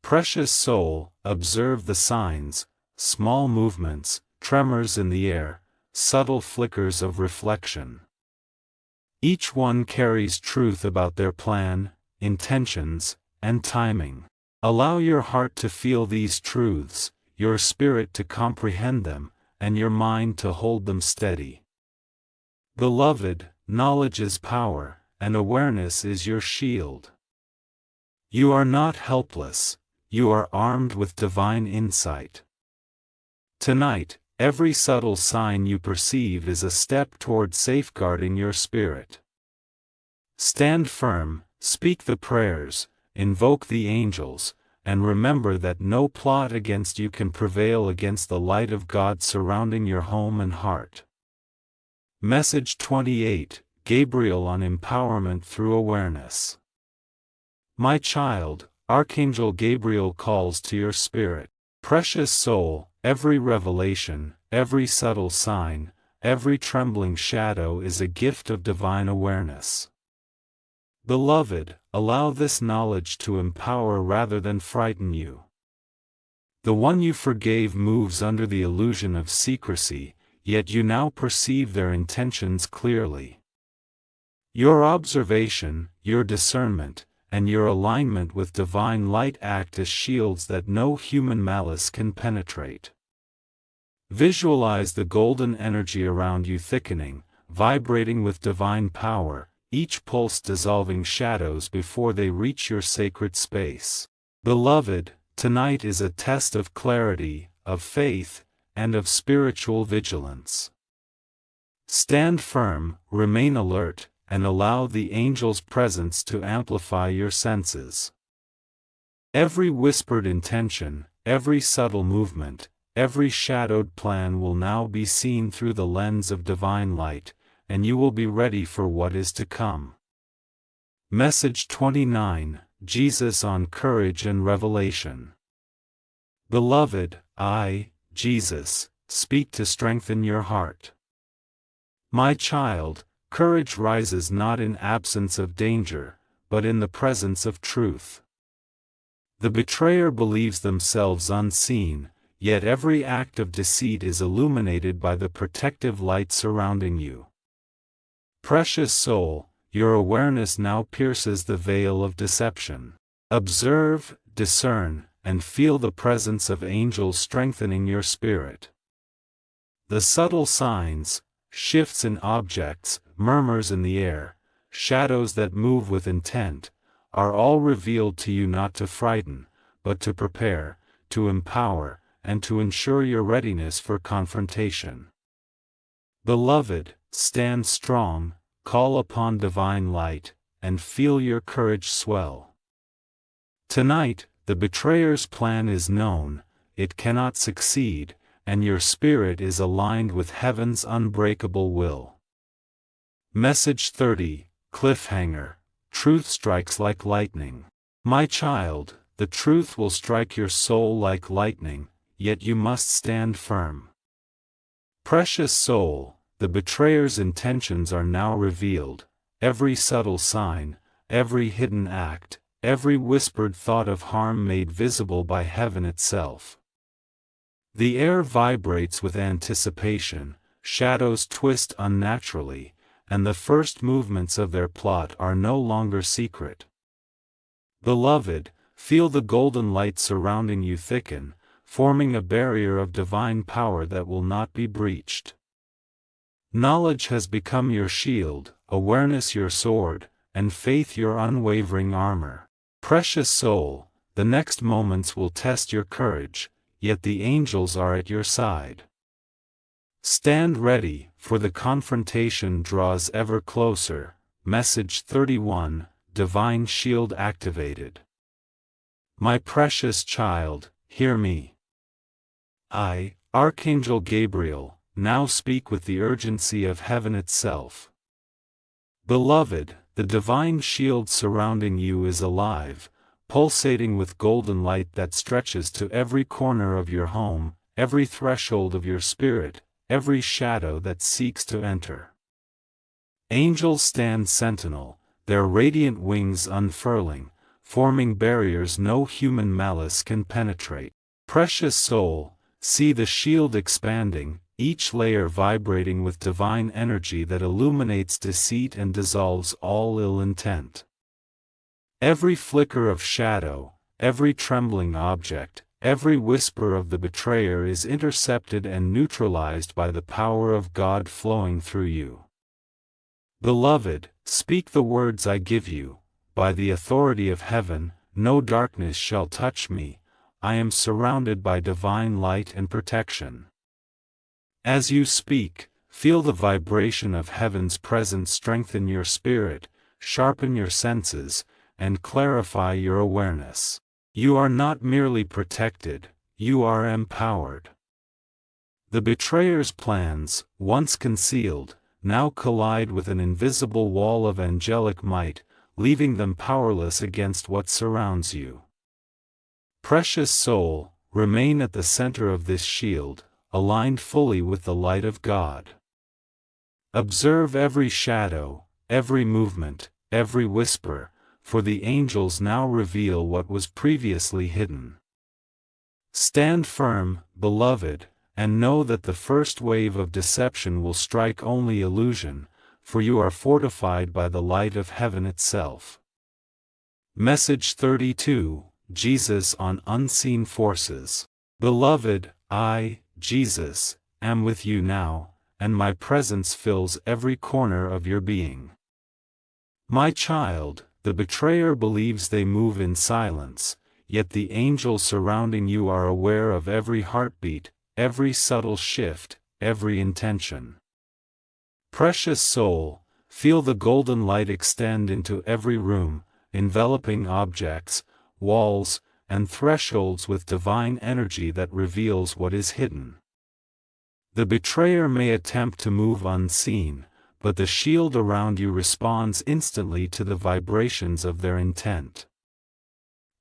Precious soul, observe the signs, small movements, tremors in the air, subtle flickers of reflection. Each one carries truth about their plan, intentions, and timing. Allow your heart to feel these truths, your spirit to comprehend them, and your mind to hold them steady. Beloved, knowledge is power, and awareness is your shield. You are not helpless, you are armed with divine insight. Tonight, every subtle sign you perceive is a step toward safeguarding your spirit. Stand firm, speak the prayers, invoke the angels, and remember that no plot against you can prevail against the light of God surrounding your home and heart. Message 28, Gabriel on Empowerment Through Awareness. My child, Archangel Gabriel calls to your spirit. Precious soul, every revelation, every subtle sign, every trembling shadow is a gift of divine awareness. Beloved, allow this knowledge to empower rather than frighten you. The one you forgave moves under the illusion of secrecy, yet you now perceive their intentions clearly. Your observation, your discernment, and your alignment with divine light act as shields that no human malice can penetrate. Visualize the golden energy around you thickening, vibrating with divine power, each pulse dissolving shadows before they reach your sacred space. Beloved, tonight is a test of clarity, of faith, and of spiritual vigilance. Stand firm, remain alert, and allow the angel's presence to amplify your senses. Every whispered intention, every subtle movement, every shadowed plan will now be seen through the lens of divine light, and you will be ready for what is to come. Message 29, Jesus on Courage and Revelation. Beloved, I, Jesus, speak to strengthen your heart. My child, courage rises not in absence of danger, but in the presence of truth. The betrayer believes themselves unseen, yet every act of deceit is illuminated by the protective light surrounding you. Precious soul, your awareness now pierces the veil of deception. Observe, discern, and feel the presence of angels strengthening your spirit. The subtle signs, shifts in objects, murmurs in the air, shadows that move with intent, are all revealed to you not to frighten, but to prepare, to empower, and to ensure your readiness for confrontation. Beloved, stand strong, call upon divine light, and feel your courage swell. Tonight, the betrayer's plan is known, it cannot succeed, and your spirit is aligned with heaven's unbreakable will. Message 30, Cliffhanger. Truth strikes like lightning. My child, the truth will strike your soul like lightning, yet you must stand firm. Precious soul, the betrayer's intentions are now revealed, every subtle sign, every hidden act, every whispered thought of harm made visible by heaven itself. The air vibrates with anticipation, shadows twist unnaturally, and the first movements of their plot are no longer secret. Beloved, feel the golden light surrounding you thicken, forming a barrier of divine power that will not be breached. Knowledge has become your shield, awareness your sword, and faith your unwavering armor. Precious soul, the next moments will test your courage, yet the angels are at your side. Stand ready, for the confrontation draws ever closer. Message 31, Divine Shield activated. My precious child, hear me. I, Archangel Gabriel, now speak with the urgency of heaven itself. Beloved, the divine shield surrounding you is alive, pulsating with golden light that stretches to every corner of your home, every threshold of your spirit, every shadow that seeks to enter. Angels stand sentinel, their radiant wings unfurling, forming barriers no human malice can penetrate. Precious soul, see the shield expanding, each layer vibrating with divine energy that illuminates deceit and dissolves all ill intent. Every flicker of shadow, every trembling object, every whisper of the betrayer is intercepted and neutralized by the power of God flowing through you. Beloved, speak the words I give you. By the authority of heaven, no darkness shall touch me. I am surrounded by divine light and protection. As you speak, feel the vibration of heaven's presence strengthen your spirit, sharpen your senses, and clarify your awareness. You are not merely protected, you are empowered. The betrayer's plans, once concealed, now collide with an invisible wall of angelic might, leaving them powerless against what surrounds you. Precious soul, remain at the center of this shield, aligned fully with the light of God. Observe every shadow, every movement, every whisper, for the angels now reveal what was previously hidden. Stand firm, beloved, and know that the first wave of deception will strike only illusion, for you are fortified by the light of heaven itself. Message 32, Jesus on Unseen Forces. Beloved, I, Jesus, am with you now, and my presence fills every corner of your being. My child, the betrayer believes they move in silence, yet the angels surrounding you are aware of every heartbeat, every subtle shift, every intention. Precious soul, feel the golden light extend into every room, enveloping objects, walls, and thresholds with divine energy that reveals what is hidden. The betrayer may attempt to move unseen, but the shield around you responds instantly to the vibrations of their intent.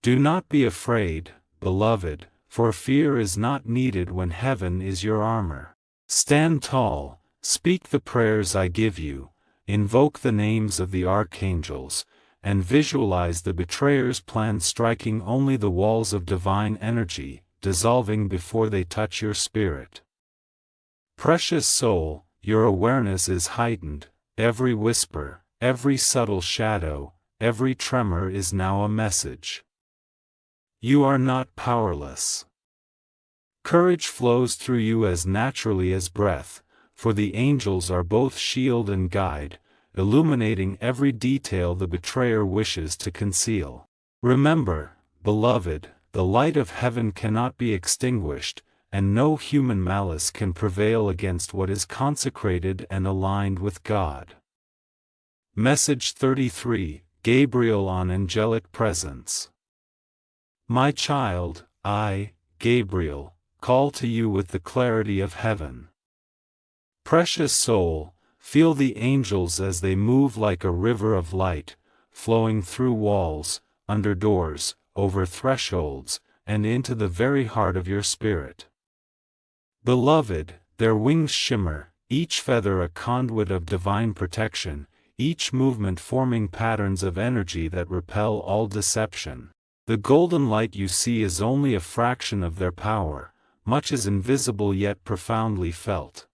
Do not be afraid, beloved, for fear is not needed when heaven is your armor. Stand tall, speak the prayers I give you, invoke the names of the archangels, and visualize the betrayer's plan striking only the walls of divine energy, dissolving before they touch your spirit. Precious soul, your awareness is heightened, every whisper, every subtle shadow, every tremor is now a message. You are not powerless. Courage flows through you as naturally as breath, for the angels are both shield and guide, illuminating every detail the betrayer wishes to conceal. Remember, beloved, the light of heaven cannot be extinguished, and no human malice can prevail against what is consecrated and aligned with God. Message 33, Gabriel on Angelic Presence. My child, I, Gabriel, call to you with the clarity of heaven. Precious soul, feel the angels as they move like a river of light, flowing through walls, under doors, over thresholds, and into the very heart of your spirit. Beloved, their wings shimmer, each feather a conduit of divine protection, each movement forming patterns of energy that repel all deception. The golden light you see is only a fraction of their power, much is invisible yet profoundly felt.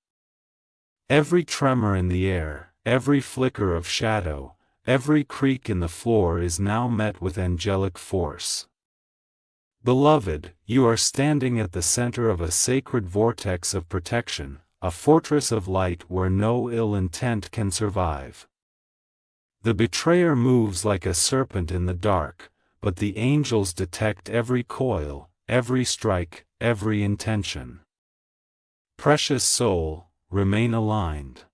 Every tremor in the air, every flicker of shadow, every creak in the floor is now met with angelic force. Beloved, you are standing at the center of a sacred vortex of protection, a fortress of light where no ill intent can survive. The betrayer moves like a serpent in the dark, but the angels detect every coil, every strike, every intention. Precious soul, remain aligned.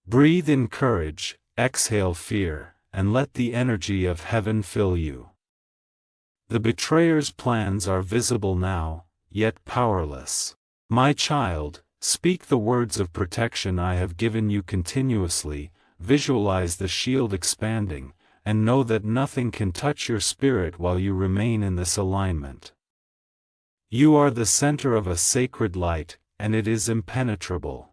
Breathe in courage, exhale fear, and let the energy of heaven fill you. The betrayer's plans are visible now, yet powerless. My child, speak the words of protection I have given you continuously, visualize the shield expanding, and know that nothing can touch your spirit while you remain in this alignment. You are the center of a sacred light, and it is impenetrable.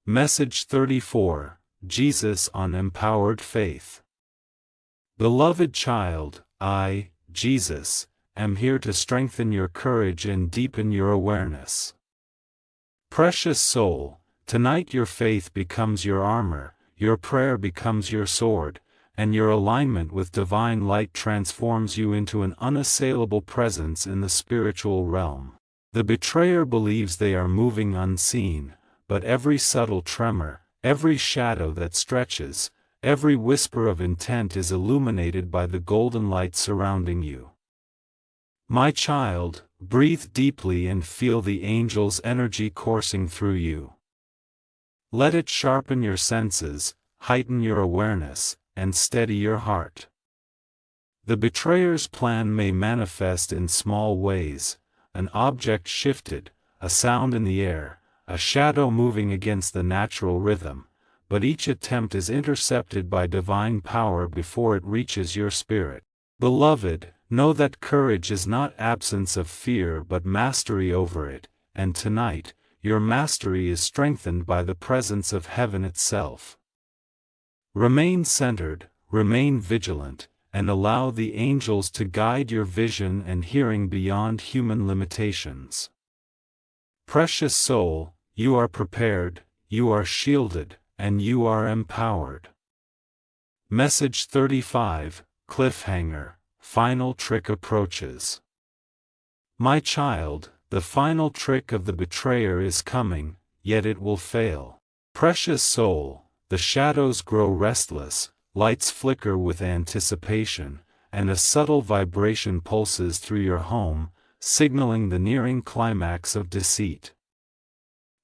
Message 34, Jesus on Empowered Faith. Beloved child, I, Jesus, am here to strengthen your courage and deepen your awareness. Precious soul, tonight your faith becomes your armor, your prayer becomes your sword, and your alignment with divine light transforms you into an unassailable presence in the spiritual realm. The betrayer believes they are moving unseen, but every subtle tremor, every shadow that stretches, every whisper of intent is illuminated by the golden light surrounding you. My child, breathe deeply and feel the angel's energy coursing through you. Let it sharpen your senses, heighten your awareness, and steady your heart. The betrayer's plan may manifest in small ways: an object shifted, a sound in the air, a shadow moving against the natural rhythm, but each attempt is intercepted by divine power before it reaches your spirit. Beloved, know that courage is not absence of fear but mastery over it, and tonight, your mastery is strengthened by the presence of heaven itself. Remain centered, remain vigilant, and allow the angels to guide your vision and hearing beyond human limitations. Precious soul, you are prepared, you are shielded, and you are empowered. Message 35, Cliffhanger, Final Trick Approaches. My child, the final trick of the betrayer is coming, yet it will fail. Precious soul, the shadows grow restless, lights flicker with anticipation, and a subtle vibration pulses through your home, signaling the nearing climax of deceit.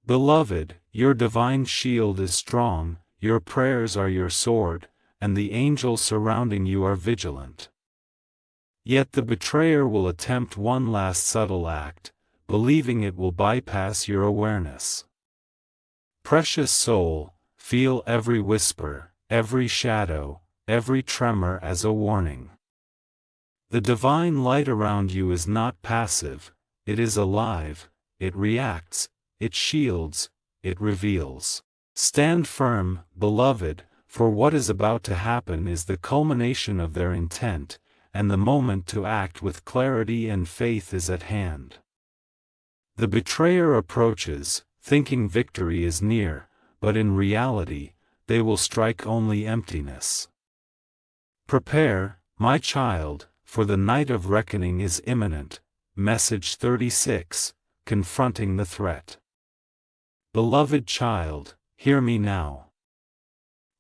Beloved, your divine shield is strong, your prayers are your sword, and the angels surrounding you are vigilant. Yet the betrayer will attempt one last subtle act, believing it will bypass your awareness. Precious soul, feel every whisper, every shadow, every tremor as a warning. The divine light around you is not passive, it is alive, it reacts, it shields, it reveals. Stand firm, beloved, for what is about to happen is the culmination of their intent, and the moment to act with clarity and faith is at hand. The betrayer approaches, thinking victory is near, but in reality, they will strike only emptiness. Prepare, my child, for the night of reckoning is imminent. Message 36, Confronting the Threat. Beloved child, hear me now.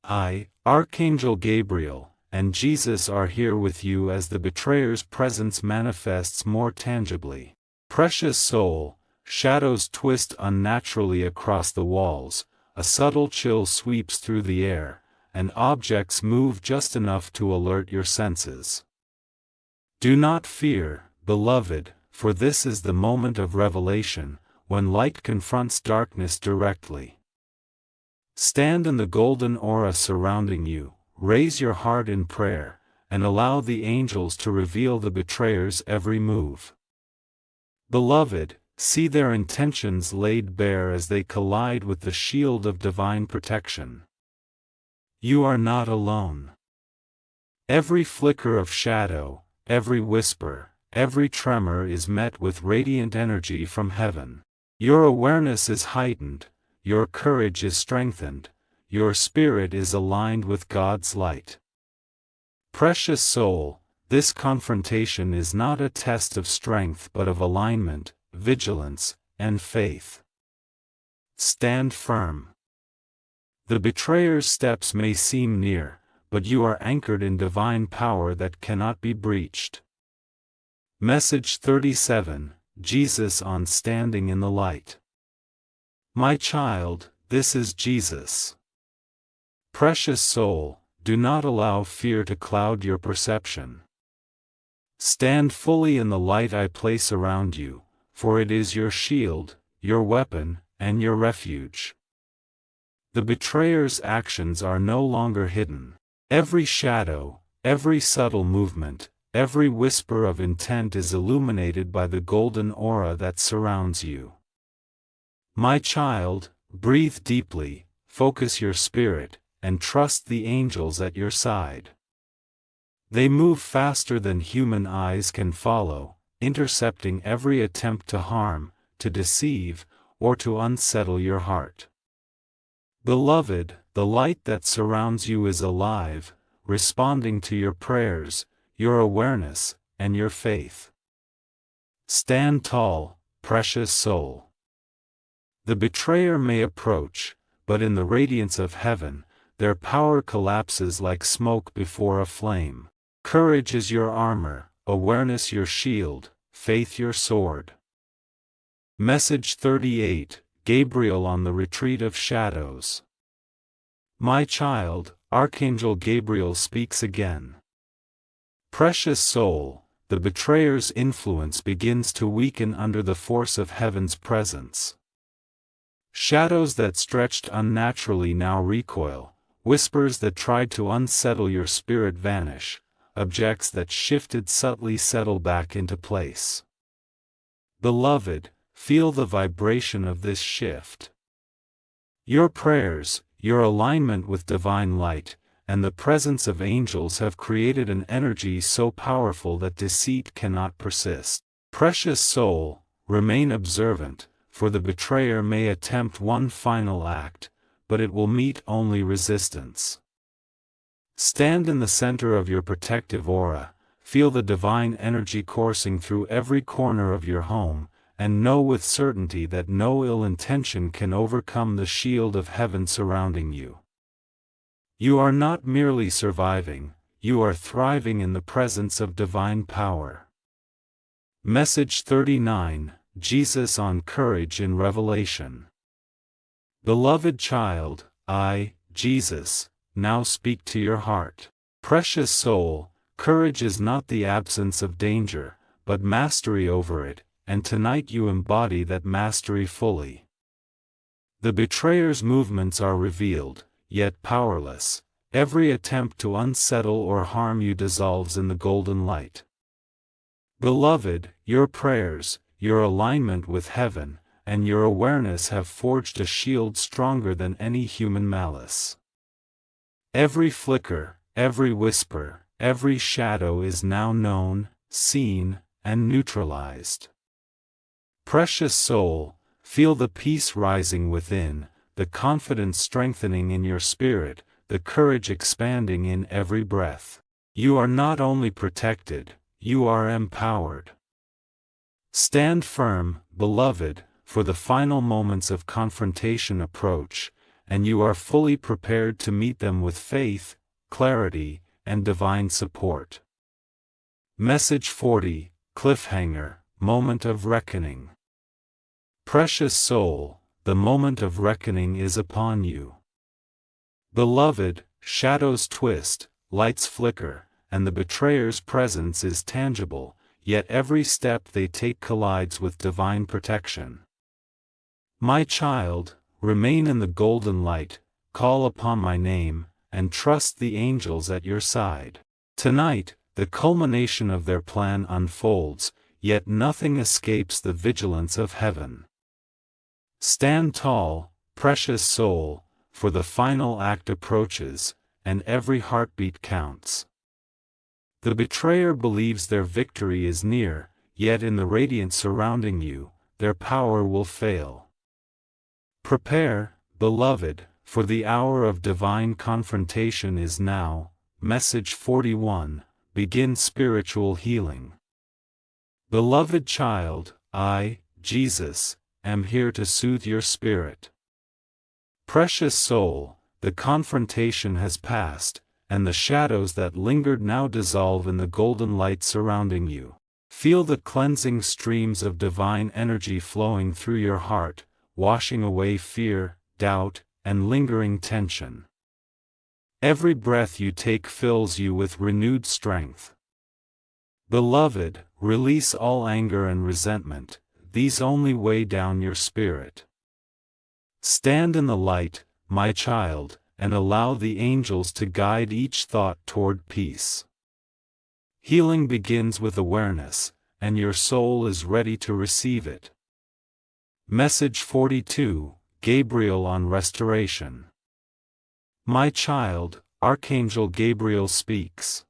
I, Archangel Gabriel, and Jesus are here with you as the betrayer's presence manifests more tangibly. Precious soul, shadows twist unnaturally across the walls, a subtle chill sweeps through the air, and objects move just enough to alert your senses. Do not fear, beloved, for this is the moment of revelation, when light confronts darkness directly. Stand in the golden aura surrounding you, raise your heart in prayer, and allow the angels to reveal the betrayer's every move. Beloved, see their intentions laid bare as they collide with the shield of divine protection. You are not alone. Every flicker of shadow, every whisper, every tremor is met with radiant energy from heaven. Your awareness is heightened, your courage is strengthened, your spirit is aligned with God's light. Precious soul, this confrontation is not a test of strength but of alignment, vigilance, and faith. Stand firm. The betrayer's steps may seem near, but you are anchored in divine power that cannot be breached. Message 37, Jesus on Standing in the Light. My child, this is Jesus. Precious soul, do not allow fear to cloud your perception. Stand fully in the light I place around you, for it is your shield, your weapon, and your refuge. The betrayer's actions are no longer hidden. Every shadow, every subtle movement, every whisper of intent is illuminated by the golden aura that surrounds you. My child, breathe deeply, focus your spirit, and trust the angels at your side. They move faster than human eyes can follow, intercepting every attempt to harm, to deceive, or to unsettle your heart. Beloved, the light that surrounds you is alive, responding to your prayers, your awareness, and your faith. Stand tall, precious soul. The betrayer may approach, but in the radiance of heaven, their power collapses like smoke before a flame. Courage is your armor, awareness your shield, faith your sword. Message 38, Gabriel on the Retreat of Shadows. My child, Archangel Gabriel speaks again. Precious soul, the betrayer's influence begins to weaken under the force of heaven's presence. Shadows that stretched unnaturally now recoil, whispers that tried to unsettle your spirit vanish, objects that shifted subtly settle back into place. Beloved, feel the vibration of this shift. Your prayers, your alignment with divine light, and the presence of angels have created an energy so powerful that deceit cannot persist. Precious soul, remain observant, for the betrayer may attempt one final act, but it will meet only resistance. Stand in the center of your protective aura, feel the divine energy coursing through every corner of your home, and know with certainty that no ill intention can overcome the shield of heaven surrounding you. You are not merely surviving, you are thriving in the presence of divine power. Message 39, Jesus on Courage in Revelation. Beloved child, I, Jesus, now speak to your heart. Precious soul, courage is not the absence of danger, but mastery over it, and tonight you embody that mastery fully. The betrayer's movements are revealed, yet powerless. Every attempt to unsettle or harm you dissolves in the golden light. Beloved, your prayers, your alignment with heaven, and your awareness have forged a shield stronger than any human malice. Every flicker, every whisper, every shadow is now known, seen, and neutralized. Precious soul, feel the peace rising within, the confidence strengthening in your spirit, the courage expanding in every breath. You are not only protected, you are empowered. Stand firm, beloved, for the final moments of confrontation approach, and you are fully prepared to meet them with faith, clarity, and divine support. Message 40, Cliffhanger, Moment of Reckoning. Precious soul, the moment of reckoning is upon you. Beloved, shadows twist, lights flicker, and the betrayer's presence is tangible, yet every step they take collides with divine protection. My child, remain in the golden light, call upon my name, and trust the angels at your side. Tonight, the culmination of their plan unfolds, yet nothing escapes the vigilance of heaven. Stand tall, precious soul, for the final act approaches, and every heartbeat counts. The betrayer believes their victory is near, yet in the radiance surrounding you, their power will fail. Prepare, beloved, for the hour of divine confrontation is now. Message 41, begin spiritual healing. Beloved child, I, Jesus, am here to soothe your spirit. Precious soul, the confrontation has passed, and the shadows that lingered now dissolve in the golden light surrounding you. Feel the cleansing streams of divine energy flowing through your heart, washing away fear, doubt, and lingering tension. Every breath you take fills you with renewed strength. Beloved, release all anger and resentment, these only weigh down your spirit. Stand in the light, my child, and allow the angels to guide each thought toward peace. Healing begins with awareness, and your soul is ready to receive it. Message 42, Gabriel on restoration. My child, Archangel Gabriel speaks.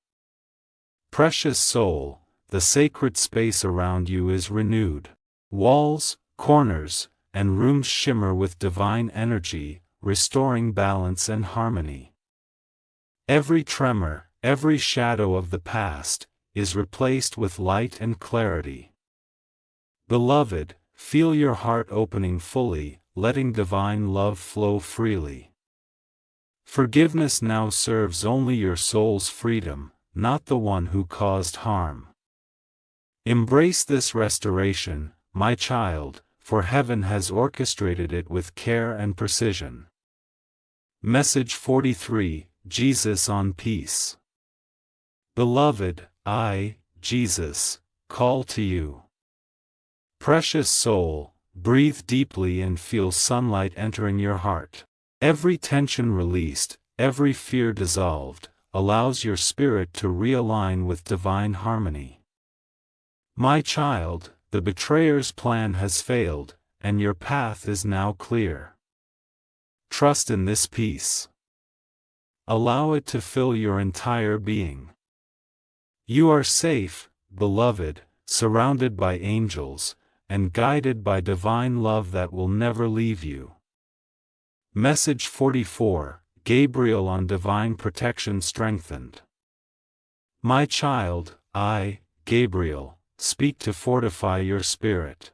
Precious soul, the sacred space around you is renewed. Walls, corners, and rooms shimmer with divine energy, restoring balance and harmony. Every tremor, every shadow of the past, is replaced with light and clarity. Beloved, feel your heart opening fully, letting divine love flow freely. Forgiveness now serves only your soul's freedom, not the one who caused harm. Embrace this restoration, my child, for heaven has orchestrated it with care and precision. Message 43, Jesus on peace. Beloved, I, Jesus, call to you. Precious soul, breathe deeply and feel sunlight entering your heart. Every tension released, every fear dissolved, allows your spirit to realign with divine harmony. My child, the betrayer's plan has failed, and your path is now clear. Trust in this peace. Allow it to fill your entire being. You are safe, beloved, surrounded by angels, and guided by divine love that will never leave you. Message 44, Gabriel on divine protection strengthened. My child, I, Gabriel, speak to fortify your spirit.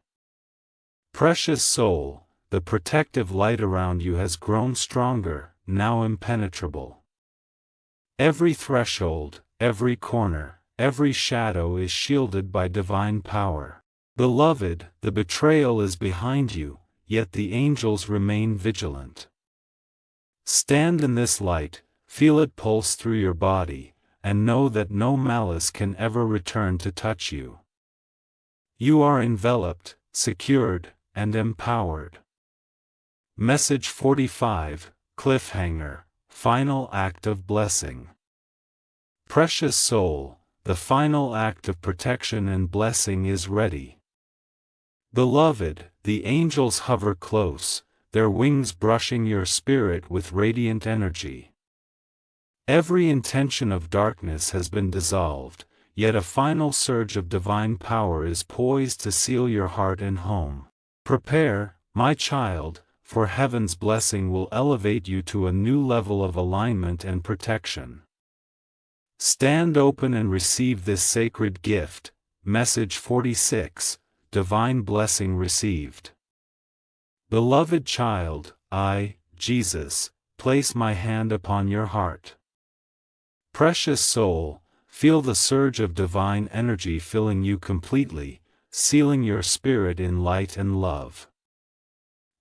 Precious soul, the protective light around you has grown stronger, now impenetrable. Every threshold, every corner, every shadow is shielded by divine power. Beloved, the betrayal is behind you, yet the angels remain vigilant. Stand in this light, feel it pulse through your body, and know that no malice can ever return to touch you. You are enveloped, secured, and empowered. Message 45, Cliffhanger, Final Act of Blessing. Precious soul, the final act of protection and blessing is ready. Beloved, the angels hover close, their wings brushing your spirit with radiant energy. Every intention of darkness has been dissolved, yet a final surge of divine power is poised to seal your heart and home. Prepare, my child, for heaven's blessing will elevate you to a new level of alignment and protection. Stand open and receive this sacred gift. Message 46, Divine Blessing Received. Beloved child, I, Jesus, place my hand upon your heart. Precious soul, feel the surge of divine energy filling you completely, sealing your spirit in light and love.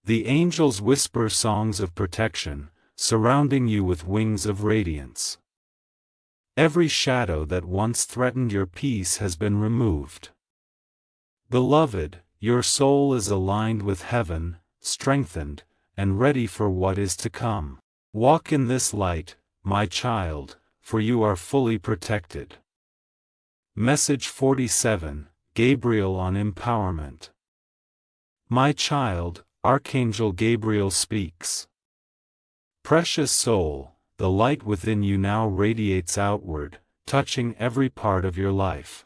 The angels whisper songs of protection, surrounding you with wings of radiance. Every shadow that once threatened your peace has been removed. Beloved, your soul is aligned with heaven, strengthened, and ready for what is to come. Walk in this light, my child, for you are fully protected. Message 47, Gabriel on Empowerment. My child, Archangel Gabriel speaks. Precious soul, the light within you now radiates outward, touching every part of your life.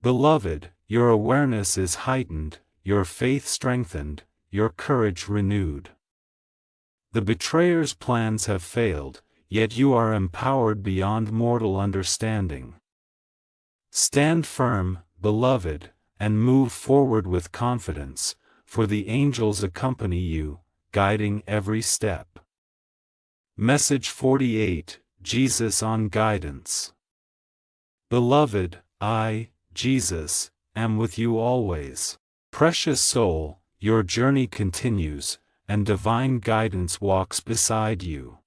Beloved, your awareness is heightened, your faith strengthened, your courage renewed. The betrayer's plans have failed, yet you are empowered beyond mortal understanding. Stand firm, beloved, and move forward with confidence, for the angels accompany you, guiding every step. Message 48, Jesus on Guidance. Beloved, I, Jesus, am with you always. Precious soul, your journey continues, and divine guidance walks beside you.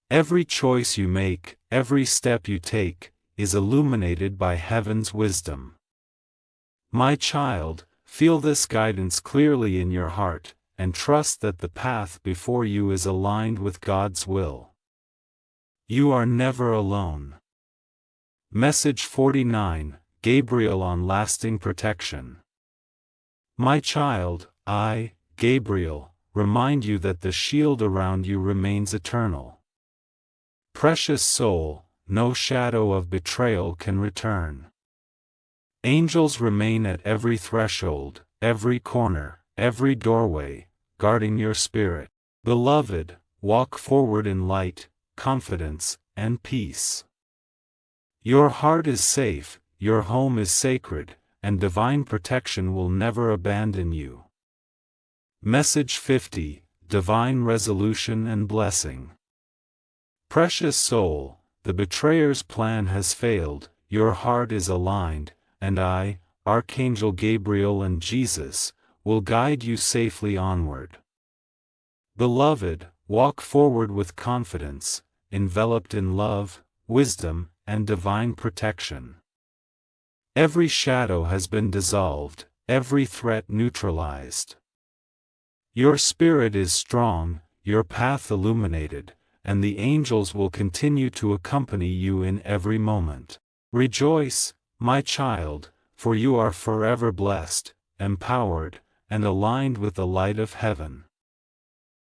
Every choice you make, every step you take, is illuminated by heaven's wisdom. My child, feel this guidance clearly in your heart, and trust that the path before you is aligned with God's will. You are never alone. Message 49, Gabriel on Lasting Protection. My child, I, Gabriel, remind you that the shield around you remains eternal. Precious soul, no shadow of betrayal can return. Angels remain at every threshold, every corner, every doorway, guarding your spirit. Beloved, walk forward in light, confidence, and peace. Your heart is safe, your home is sacred, and divine protection will never abandon you. Message 50, Divine Resolution and Blessing. Precious soul, the betrayer's plan has failed, your heart is aligned, and I, Archangel Gabriel and Jesus, will guide you safely onward. Beloved, walk forward with confidence, enveloped in love, wisdom, and divine protection. Every shadow has been dissolved, every threat neutralized. Your spirit is strong, your path illuminated, and the angels will continue to accompany you in every moment. Rejoice, my child, for you are forever blessed, empowered, and aligned with the light of heaven.